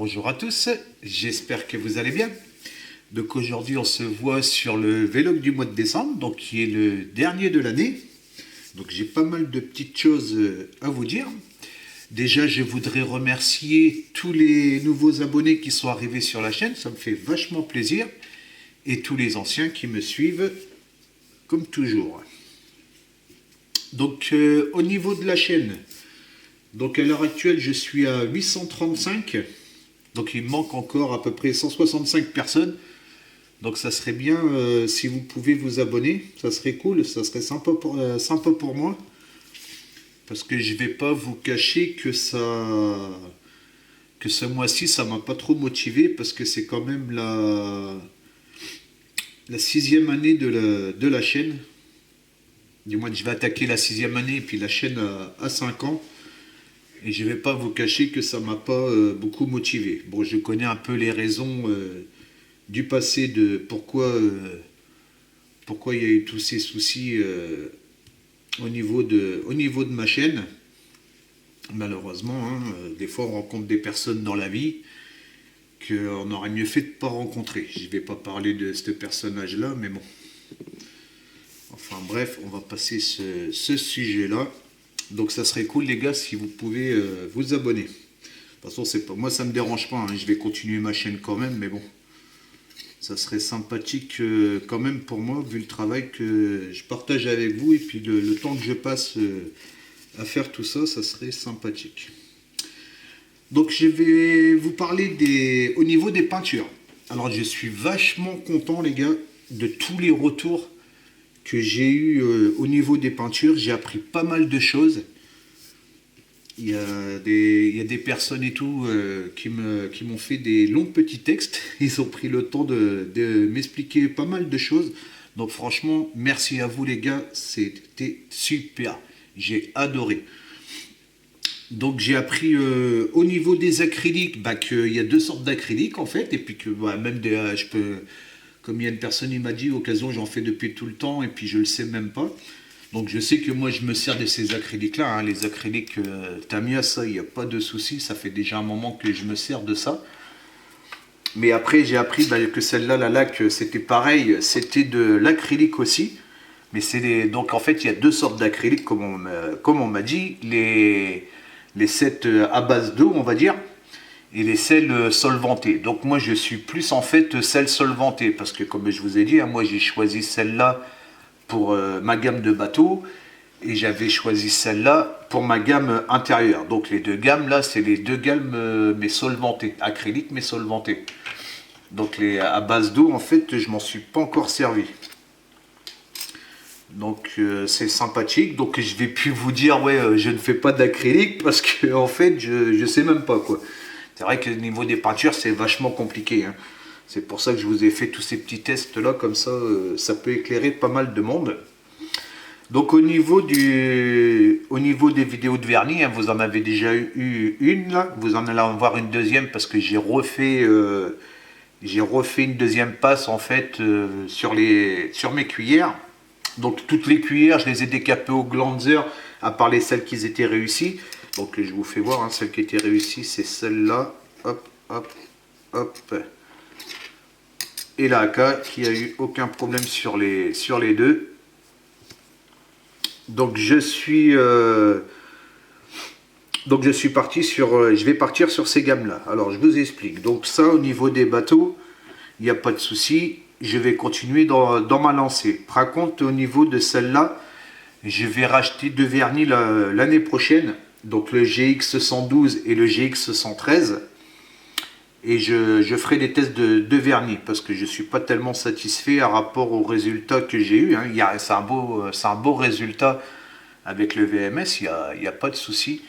Bonjour à tous, j'espère que vous allez bien. Donc aujourd'hui on se voit sur le vlog du mois de décembre, donc qui est le dernier de l'année. Donc j'ai pas mal de petites choses à vous dire. Déjà je voudrais remercier tous les nouveaux abonnés qui sont arrivés sur la chaîne, ça me fait vachement plaisir. Et tous les anciens qui me suivent comme toujours. Donc au niveau de la chaîne, donc à l'heure actuelle je suis à 835. Donc il me manque encore à peu près 165 personnes. Donc ça serait bien si vous pouvez vous abonner. Ça serait cool, ça serait sympa pour moi. Parce que je vais pas vous cacher que ce mois-ci ça m'a pas trop motivé. Parce que c'est quand même la 6e année de la chaîne. Du moins je vais attaquer la 6e année et puis la chaîne a 5 ans. Et je ne vais pas vous cacher que ça ne m'a pas beaucoup motivé. Bon, je connais un peu les raisons du passé de pourquoi il y a eu tous ces soucis au niveau de ma chaîne. Malheureusement, hein, des fois on rencontre des personnes dans la vie qu'on aurait mieux fait de ne pas rencontrer. Je ne vais pas parler de ce personnage-là, mais bon. Enfin bref, on va passer ce sujet-là. Donc ça serait cool les gars si vous pouvez vous abonner. De toute façon c'est pas moi, ça me dérange pas, hein. Je vais continuer ma chaîne quand même, mais bon, ça serait sympathique quand même pour moi vu le travail que je partage avec vous et puis le temps que je passe à faire tout ça, ça serait sympathique. Donc je vais vous parler au niveau des peintures. Alors je suis vachement content les gars de tous les retours que j'ai eu au niveau des peintures. J'ai appris pas mal de choses. Il y a des personnes et tout qui m'ont fait des longs petits textes. Ils ont pris le temps de m'expliquer pas mal de choses. Donc franchement, merci à vous les gars, c'était super. J'ai adoré. Donc j'ai appris au niveau des acryliques qu'il y a 2 sortes d'acryliques en fait. Et puis que même je peux... Comme il y a une personne, il m'a dit, occasion, j'en fais depuis tout le temps, et puis je le sais même pas. Donc je sais que moi, je me sers de ces acryliques-là. Hein. Les acryliques Tamiya, ça, il n'y a pas de souci. Ça fait déjà un moment que je me sers de ça. Mais après, j'ai appris que celle-là, la laque, c'était pareil. C'était de l'acrylique aussi. Mais donc en fait, il y a 2 sortes d'acryliques, comme on m'a dit. Les sets à base d'eau, on va dire. Et les sels solvantés. Donc moi je suis plus en fait sel solvanté parce que comme je vous ai dit, hein, moi j'ai choisi celle-là pour ma gamme de bateaux et j'avais choisi celle-là pour ma gamme intérieure. Donc les 2 gammes là, c'est les 2 gammes mais solvantées, acryliques mais solvantées. Donc à base d'eau en fait, je m'en suis pas encore servi. Donc c'est sympathique. Donc je vais plus vous dire ouais je ne fais pas d'acrylique parce que en fait je sais même pas quoi. C'est vrai que au niveau des peintures, c'est vachement compliqué. Hein. C'est pour ça que je vous ai fait tous ces petits tests-là, comme ça, ça peut éclairer pas mal de monde. Donc au niveau des vidéos de vernis, hein, vous en avez déjà eu une, là. Vous en allez en voir une deuxième, parce que j'ai refait une deuxième passe, en fait, sur mes cuillères. Donc toutes les cuillères, je les ai décapées au glanzer, à part les celles qui étaient réussies. Donc je vous fais voir, hein, celle qui était réussie, c'est celle-là. Hop, hop, hop. Et la AK qui a eu aucun problème sur les 2. Donc je suis parti sur. Je vais partir sur ces gammes-là. Alors je vous explique. Donc ça, au niveau des bateaux, il n'y a pas de souci. Je vais continuer dans ma lancée. Par contre, au niveau de celle-là, je vais racheter 2 vernis l'année prochaine. Donc le GX 112 et le GX 113. Et je ferai des tests de vernis parce que je ne suis pas tellement satisfait par rapport aux résultats que j'ai eu. Hein. C'est un beau résultat avec le VMS, il n'y a pas de souci.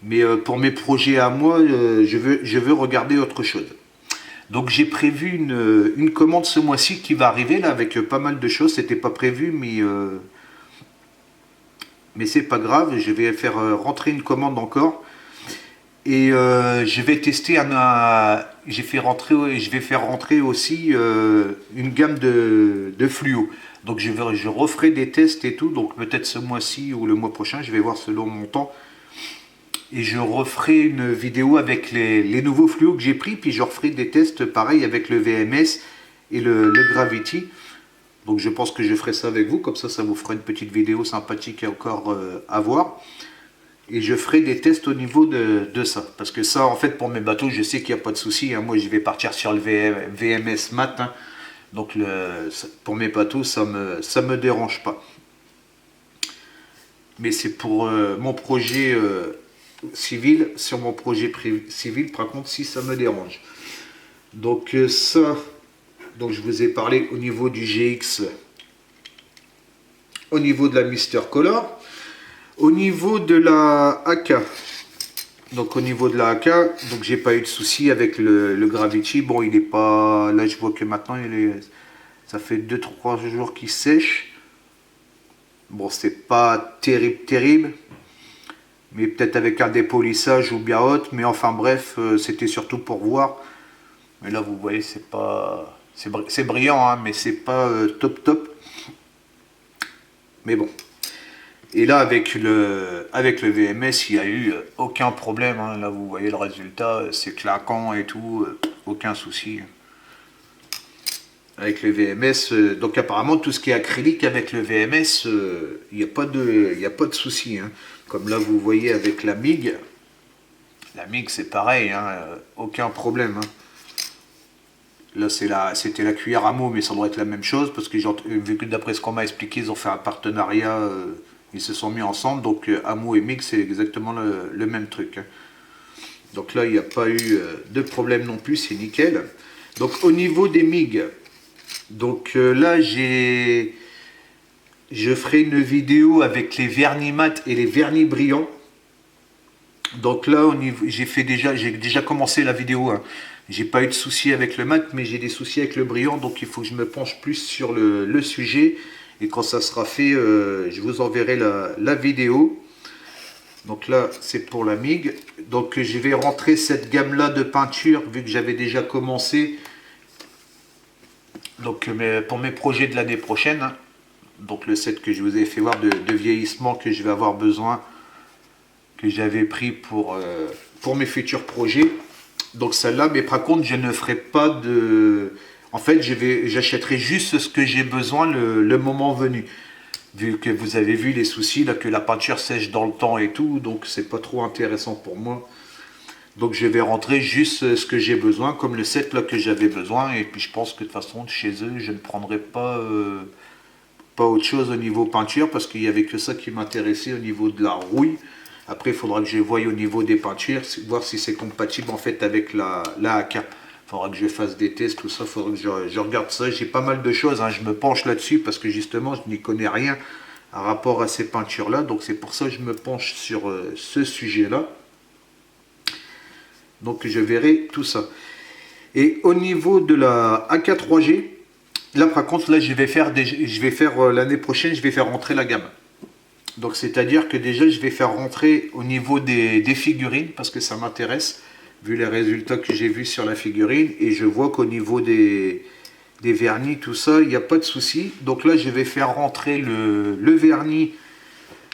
Mais pour mes projets à moi, je veux regarder autre chose. Donc j'ai prévu une commande ce mois-ci qui va arriver là avec pas mal de choses. C'était pas prévu, mais c'est pas grave, je vais faire rentrer une commande encore et je vais tester je vais faire rentrer aussi une gamme de fluo. Donc je referai des tests et tout, donc peut-être ce mois-ci ou le mois prochain, je vais voir selon mon temps Et je referai une vidéo avec les nouveaux fluos que j'ai pris, puis je referai des tests pareil avec le VMS et le Gravity. Donc je pense que je ferai ça avec vous, comme ça vous fera une petite vidéo sympathique encore à voir. Et je ferai des tests au niveau de ça. Parce que ça, en fait, pour mes bateaux, je sais qu'il n'y a pas de souci, hein. Moi, je vais partir sur le VMS mat, hein. Donc pour mes bateaux, ça me dérange pas. Mais c'est pour mon projet civil. Sur mon projet civil, par contre, si ça me dérange. Donc ça, donc je vous ai parlé au niveau du GX, au niveau de la Mister Color. Au niveau de la AK, donc au niveau de la AK, donc j'ai pas eu de souci avec le Gravity. Bon, il est pas, là je vois que maintenant ça fait 2-3 jours qu'il sèche. Bon, c'est pas terrible, mais peut-être avec un dépolissage ou bien autre. Mais enfin bref, c'était surtout pour voir. Mais là vous voyez, c'est pas, c'est brillant, hein, mais c'est pas top. Mais bon. Et là, avec le VMS, il n'y a eu aucun problème, hein. Là, vous voyez le résultat, c'est claquant et tout, aucun souci. Avec le VMS, donc apparemment, tout ce qui est acrylique avec le VMS, il n'y a pas de souci, hein. Comme là, vous voyez avec la MIG. La MIG, c'est pareil, hein, aucun problème, hein. Là, c'était la cuillère à mots, mais ça doit être la même chose, parce que vu que d'après ce qu'on m'a expliqué, ils ont fait un partenariat... ils se sont mis ensemble, donc Amo et MIG, c'est exactement le même truc. Donc là, il n'y a pas eu de problème non plus, c'est nickel. Donc au niveau des MIG, donc là, je ferai une vidéo avec les vernis mat et les vernis brillants. Donc là, j'ai déjà commencé la vidéo, hein. J'ai pas eu de soucis avec le mat, mais j'ai des soucis avec le brillant, donc il faut que je me penche plus sur le sujet. Et quand ça sera fait, je vous enverrai la vidéo. Donc là, c'est pour la MIG. Donc je vais rentrer cette gamme-là de peinture, vu que j'avais déjà commencé. Donc pour mes projets de l'année prochaine. Hein. Donc le set que je vous ai fait voir de vieillissement que je vais avoir besoin, que j'avais pris pour mes futurs projets. Donc celle-là, mais par contre, je ne ferai pas de... En fait, j'achèterai juste ce que j'ai besoin le moment venu. Vu que vous avez vu les soucis, là, que la peinture sèche dans le temps et tout, donc c'est pas trop intéressant pour moi. Donc je vais rentrer juste ce que j'ai besoin, comme le set là que j'avais besoin. Et puis je pense que de toute façon, chez eux, je ne prendrai pas autre chose au niveau peinture, parce qu'il n'y avait que ça qui m'intéressait au niveau de la rouille. Après, il faudra que je voie au niveau des peintures, voir si c'est compatible en fait avec la AK. Il faudra que je fasse des tests, tout ça, il faudra que je regarde ça. J'ai pas mal de choses, hein. Je me penche là-dessus parce que justement, je n'y connais rien à rapport à ces peintures-là. Donc c'est pour ça que je me penche sur ce sujet-là. Donc je verrai tout ça. Et au niveau de la AK3G, là par contre, là je vais faire l'année prochaine, je vais faire rentrer la gamme. Donc c'est-à-dire que déjà je vais faire rentrer au niveau des figurines, parce que ça m'intéresse, vu les résultats que j'ai vus sur la figurine, et je vois qu'au niveau des vernis, tout ça, il n'y a pas de souci. Donc là je vais faire rentrer le vernis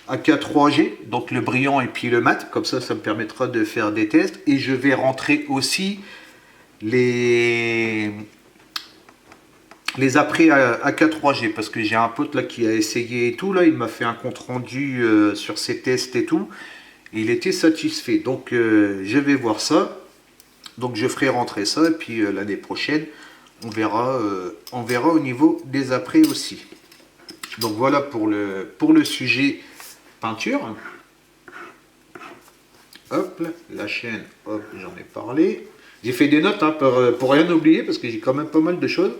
AK3G, donc le brillant et puis le mat, comme ça me permettra de faire des tests, et je vais rentrer aussi les après AK3G, parce que j'ai un pote là qui a essayé et tout, là il m'a fait un compte rendu sur ses tests et tout, et il était satisfait. Donc je vais voir ça, donc je ferai rentrer ça, et puis l'année prochaine on verra au niveau des après aussi. Donc voilà pour le sujet peinture. Hop, la chaîne, hop, j'en ai parlé. J'ai fait des notes, hein, pour rien oublier, parce que j'ai quand même pas mal de choses.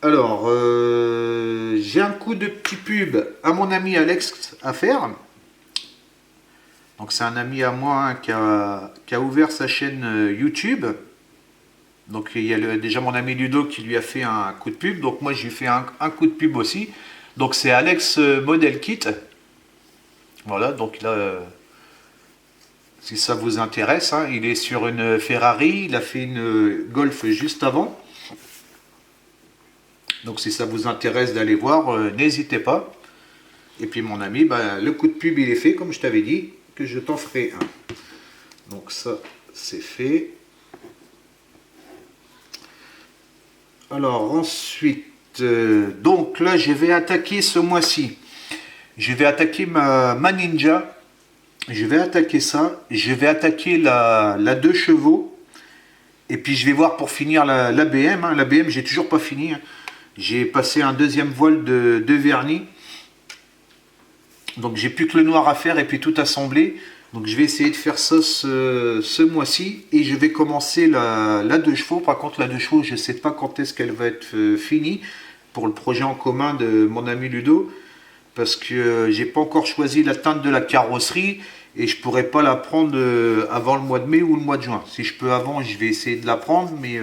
Alors, j'ai un coup de petit pub à mon ami Alex à faire. Donc c'est un ami à moi, hein, qui a ouvert sa chaîne YouTube. Donc il y a déjà mon ami Ludo qui lui a fait un coup de pub. Donc moi je lui fais un coup de pub aussi. Donc c'est Alex Model Kit. Voilà, donc là, si ça vous intéresse, hein, il est sur une Ferrari. Il a fait une Golf juste avant. Donc si ça vous intéresse d'aller voir, n'hésitez pas. Et puis mon ami, le coup de pub il est fait, comme je t'avais dit. que je t'en ferai un. Donc ça, c'est fait. Alors ensuite, donc là, je vais attaquer ce mois-ci. Je vais attaquer ma Ninja. Je vais attaquer ça. Je vais attaquer la 2 chevaux. Et puis je vais voir pour finir la BM. Hein. La BM, j'ai toujours pas fini. Hein. J'ai passé un deuxième voile de vernis. Donc j'ai plus que le noir à faire et puis tout assembler. Donc je vais essayer de faire ça ce mois-ci. Et je vais commencer la 2 chevaux. Par contre la 2 chevaux, je ne sais pas quand est-ce qu'elle va être finie. Pour le projet en commun de mon ami Ludo. Parce que j'ai pas encore choisi la teinte de la carrosserie. Et je pourrais pas la prendre avant le mois de mai ou le mois de juin. Si je peux avant, je vais essayer de la prendre. Mais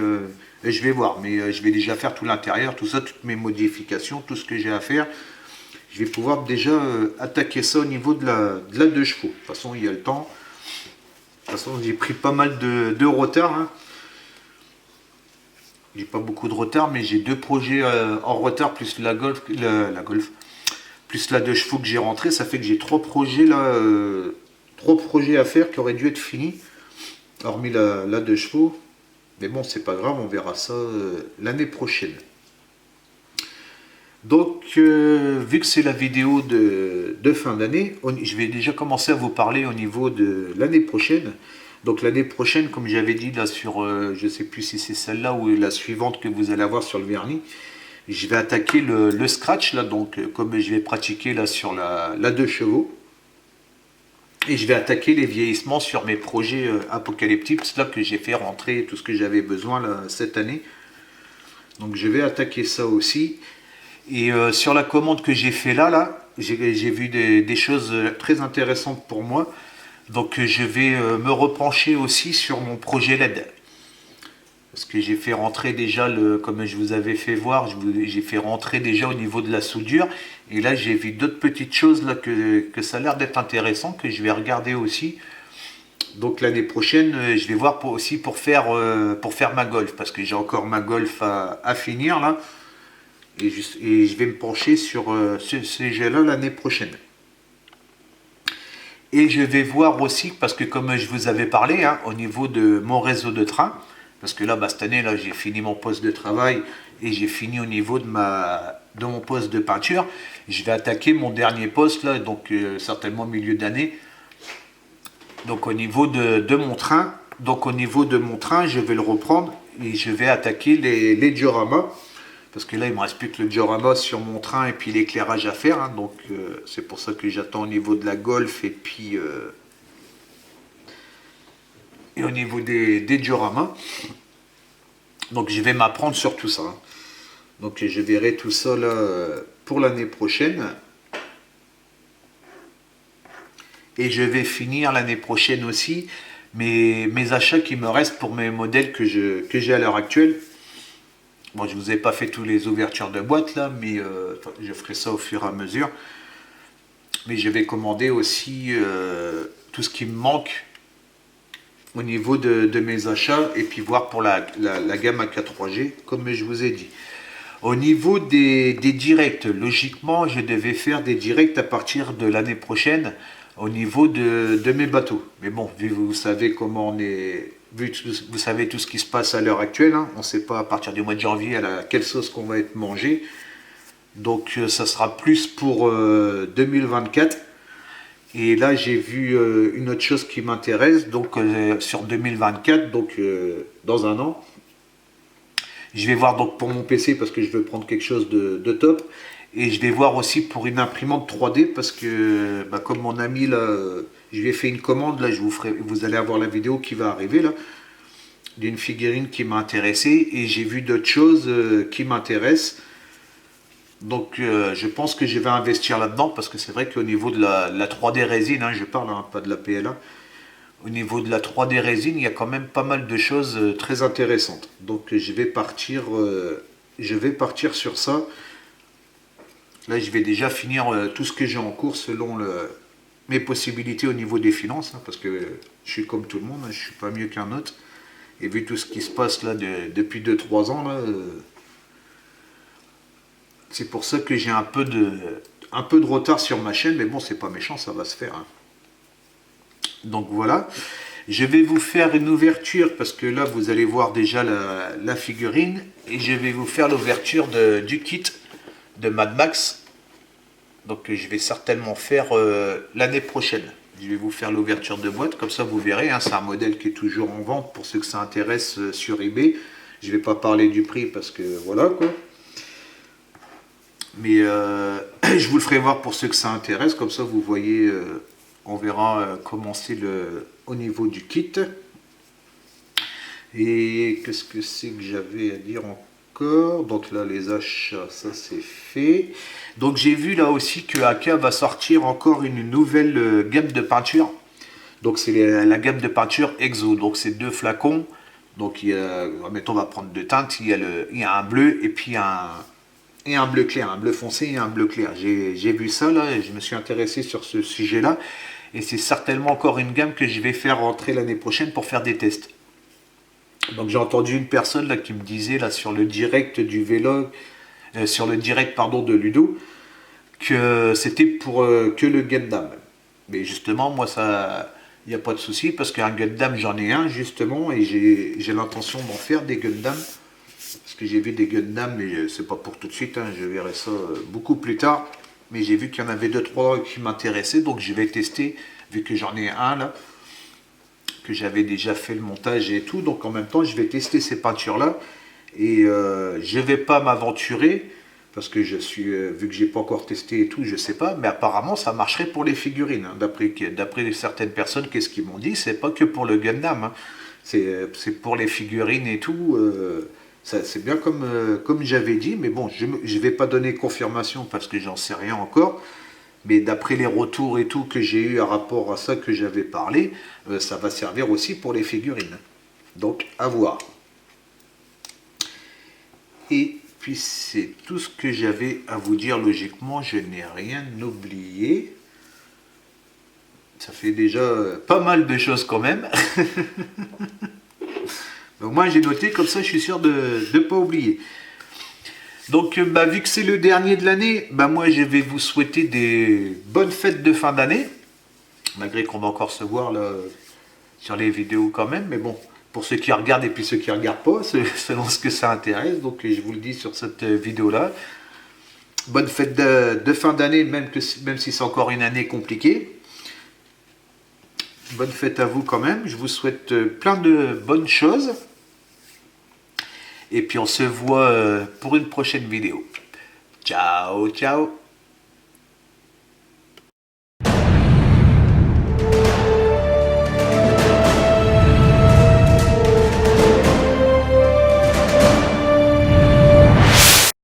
je vais voir. Mais je vais déjà faire tout l'intérieur. Tout ça, toutes mes modifications. Tout ce que j'ai à faire. Je vais pouvoir déjà attaquer ça au niveau de la 2 chevaux. De toute façon, il y a le temps. De toute façon, j'ai pris pas mal de retard. Hein. J'ai pas beaucoup de retard, mais j'ai 2 projets en retard, plus la Golf, plus la 2 chevaux que j'ai rentré. Ça fait que j'ai 3 projets là, 3 projets à faire qui auraient dû être finis, hormis la 2 chevaux. Mais bon, c'est pas grave, on verra ça l'année prochaine. Donc, vu que c'est la vidéo de fin d'année, je vais déjà commencer à vous parler au niveau de l'année prochaine. Donc l'année prochaine, comme j'avais dit là sur, je ne sais plus si c'est celle-là ou la suivante que vous allez avoir sur le vernis, je vais attaquer le scratch là, donc comme je vais pratiquer là sur la 2 chevaux. Et je vais attaquer les vieillissements sur mes projets apocalyptiques, là que j'ai fait rentrer tout ce que j'avais besoin là, cette année. Donc je vais attaquer ça aussi. Et sur la commande que j'ai fait là j'ai vu des choses très intéressantes pour moi. Donc je vais me repencher aussi sur mon projet LED. Parce que j'ai fait rentrer déjà, comme je vous avais fait voir, j'ai fait rentrer déjà au niveau de la soudure. Et là j'ai vu d'autres petites choses là que ça a l'air d'être intéressant, que je vais regarder aussi. Donc l'année prochaine, je vais voir aussi pour faire ma Golf. Parce que j'ai encore ma Golf à finir là. Et je vais me pencher sur ces jeux-là l'année prochaine. Et je vais voir aussi, parce que comme je vous avais parlé, hein, au niveau de mon réseau de train, parce que là, cette année, là, j'ai fini mon poste de travail et j'ai fini au niveau de mon poste de peinture. Je vais attaquer mon dernier poste, là, donc certainement au milieu d'année. Donc au niveau de mon train, je vais le reprendre et je vais attaquer les dioramas. Parce que là, il ne me reste plus que le diorama sur mon train et puis l'éclairage à faire. Hein, donc, c'est pour ça que j'attends au niveau de la Golf et puis et au niveau des dioramas. Donc, je vais m'apprendre sur tout ça. Hein. Donc, je verrai tout ça là, pour l'année prochaine. Et je vais finir l'année prochaine aussi mes achats qui me restent pour mes modèles que j'ai à l'heure actuelle. Bon, je ne vous ai pas fait toutes les ouvertures de boîte là, mais je ferai ça au fur et à mesure. Mais je vais commander aussi tout ce qui me manque au niveau de mes achats et puis voir pour la gamme AK3G, comme je vous ai dit. Au niveau des directs, logiquement, je devais faire des directs à partir de l'année prochaine au niveau de mes bateaux. Mais bon, vu vous savez comment on est... Vous savez tout ce qui se passe à l'heure actuelle, hein. On ne sait pas à partir du mois de janvier à quelle sauce qu'on va être mangé. Donc ça sera plus pour 2024. Et là j'ai vu une autre chose qui m'intéresse, donc sur 2024, donc dans un an. Je vais voir donc pour mon PC parce que je veux prendre quelque chose de top. Et je vais voir aussi pour une imprimante 3D parce que comme mon ami là, je lui ai fait une commande, là vous allez avoir la vidéo qui va arriver là, d'une figurine qui m'a intéressé et j'ai vu d'autres choses qui m'intéressent. Donc je pense que je vais investir là-dedans parce que c'est vrai qu'au niveau de la 3D résine, hein, je parle, hein, pas de la PLA, au niveau de la 3D résine, il y a quand même pas mal de choses très intéressantes. Donc je vais partir sur ça. Là, je vais déjà finir tout ce que j'ai en cours selon mes possibilités au niveau des finances, hein, parce que je suis comme tout le monde, hein, je ne suis pas mieux qu'un autre. Et vu tout ce qui se passe là depuis 2-3 ans, là, c'est pour ça que j'ai un peu de retard sur ma chaîne, mais bon, c'est pas méchant, ça va se faire. Hein. Donc voilà. Je vais vous faire une ouverture parce que là vous allez voir déjà la figurine. Et je vais vous faire l'ouverture du kit de Mad Max. Donc je vais certainement faire l'année prochaine. Je vais vous faire l'ouverture de boîte, comme ça vous verrez, hein, c'est un modèle qui est toujours en vente pour ceux que ça intéresse sur eBay. Je ne vais pas parler du prix parce que voilà quoi. Mais je vous le ferai voir pour ceux que ça intéresse, comme ça vous voyez, on verra comment c'est au niveau du kit. Et qu'est-ce que c'est que j'avais à dire encore? Donc là les achats, ça c'est fait. Donc j'ai vu là aussi que Aka va sortir encore une nouvelle gamme de peinture. Donc c'est la gamme de peinture Exo. Donc c'est 2 flacons. Donc il y a, mettons on va prendre 2 teintes. Il y a un bleu et puis un bleu clair, un bleu foncé et un bleu clair. J'ai vu ça là et je me suis intéressé sur ce sujet là. Et c'est certainement encore une gamme que je vais faire rentrer l'année prochaine pour faire des tests. Donc j'ai entendu une personne là qui me disait là sur le direct du vélo, sur le direct pardon de Ludo, que c'était pour que le Gundam. Mais justement moi ça, il n'y a pas de souci parce qu'un Gundam j'en ai un justement et j'ai l'intention d'en faire des Gundam. Parce que j'ai vu des Gundam mais c'est pas pour tout de suite, hein, je verrai ça beaucoup plus tard. Mais j'ai vu qu'il y en avait 2-3 qui m'intéressaient donc je vais tester vu que j'en ai un là. Que j'avais déjà fait le montage et tout, donc en même temps je vais tester ces peintures là et je vais pas m'aventurer parce que je suis vu que j'ai pas encore testé et tout, je sais pas, mais apparemment ça marcherait pour les figurines, hein. D'après certaines personnes, qu'est-ce qu'ils m'ont dit, c'est pas que pour le Gundam, hein. C'est pour les figurines et tout, c'est bien comme j'avais dit, mais bon je vais pas donner confirmation parce que j'en sais rien encore. Mais d'après les retours et tout que j'ai eu à rapport à ça que j'avais parlé, ça va servir aussi pour les figurines. Donc à voir. Et puis c'est tout ce que j'avais à vous dire logiquement, je n'ai rien oublié. Ça fait déjà pas mal de choses quand même. Donc moi j'ai noté, comme ça je suis sûr de ne pas oublier. Donc, vu que c'est le dernier de l'année, moi je vais vous souhaiter des bonnes fêtes de fin d'année. Malgré qu'on va encore se voir là, sur les vidéos quand même. Mais bon, pour ceux qui regardent et puis ceux qui ne regardent pas, selon ce que ça intéresse. Donc je vous le dis sur cette vidéo-là. Bonne fête de fin d'année, même si c'est encore une année compliquée. Bonne fête à vous quand même. Je vous souhaite plein de bonnes choses. Et puis on se voit pour une prochaine vidéo. Ciao, ciao.